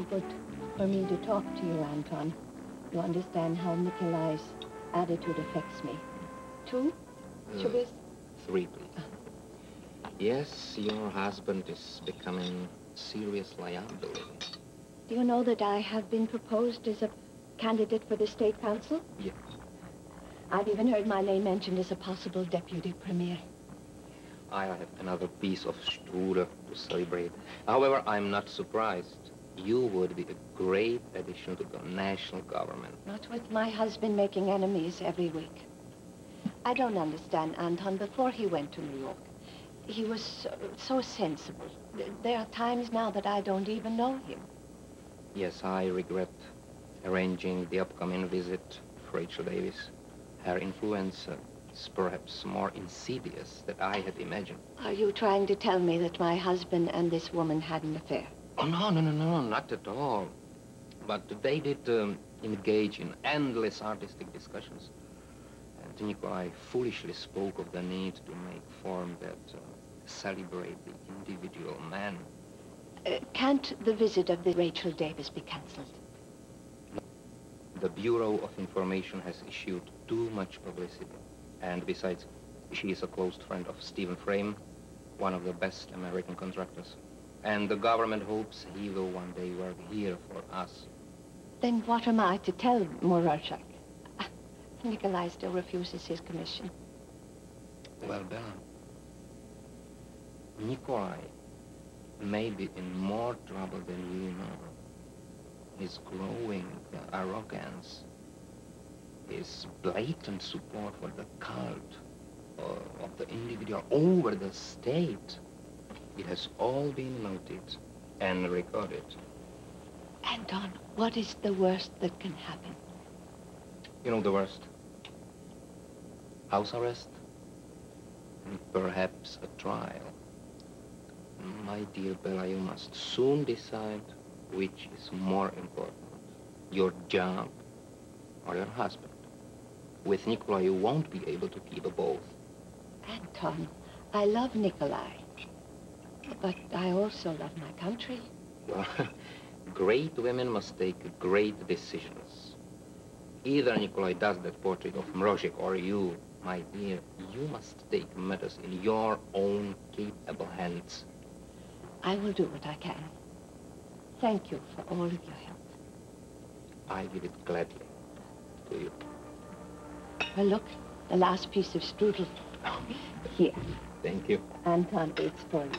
so good for me to talk to you, Anton. You understand how Nikolai's attitude affects me. 2 sugars? 3, please. Yes, your husband is becoming serious liability. Do you know that I have been proposed as a candidate for the State Council? Yes. I've even heard my name mentioned as a possible deputy premier. I have another piece of strudel to celebrate. However, I'm not surprised. You would be a great addition to the national government. Not with my husband making enemies every week. I don't understand, Anton. Before he went to New York, he was so sensible. There are times now that I don't even know him. Yes, I regret arranging the upcoming visit of Rachel Davis. Her influence is perhaps more insidious than I had imagined. Are you trying to tell me that my husband and this woman had an affair? Oh, no, not at all. But they did engage in endless artistic discussions. And Nikolai foolishly spoke of the need to make form that celebrate the individual man. Can't the visit of the Rachel Davis be cancelled? The Bureau of Information has issued too much publicity. And besides, she is a close friend of Stephen Frame, one of the best American contractors. And the government hopes he will one day work here for us. Then what am I to tell Morozhak? Nikolai still refuses his commission. Well, Bella, Nikolai may be in more trouble than you know. His growing arrogance, his blatant support for the cult of the individual over the state, it has all been noted and recorded. Anton, what is the worst that can happen? You know the worst? House arrest, and perhaps a trial. My dear Bella, you must soon decide which is more important, your job or your husband. With Nikolai, you won't be able to keep both. Anton, I love Nikolai, but I also love my country. Well, great women must take great decisions. Either Nikolai does that portrait of Mrozek, or you, my dear, you must take matters in your own capable hands. I will do what I can. Thank you for all of your help. I give it gladly to you. Well, look, the last piece of strudel. Here. Thank you. Anton, it's for you.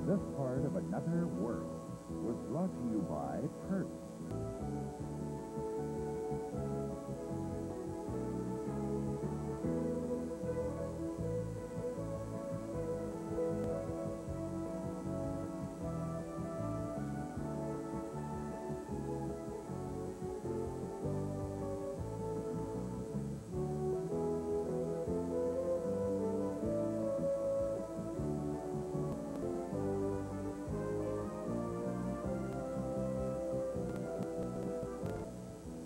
This part of Another World was brought to you by Perth.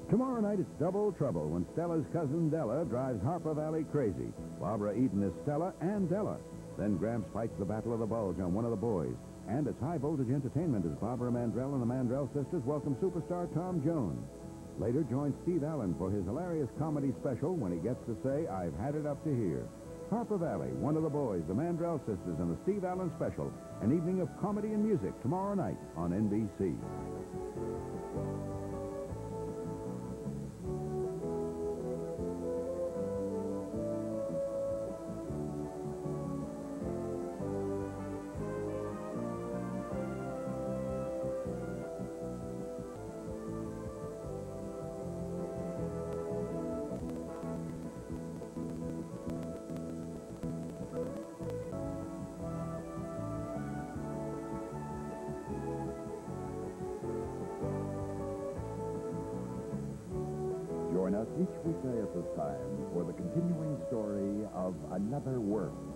Tomorrow night, it's double trouble when Stella's cousin Della drives Harper Valley crazy. Barbara Eden is Stella and Della. Then Gramps fights the Battle of the Bulge on one of the boys. And it's high-voltage entertainment as Barbara Mandrell and the Mandrell sisters welcome superstar Tom Jones. Later, join Steve Allen for his hilarious comedy special when he gets to say, "I've had it up to here." Harper Valley, One of the Boys, the Mandrell sisters, and the Steve Allen special. An evening of comedy and music tomorrow night on NBC. Join us each weekday at this time for the continuing story of Another World.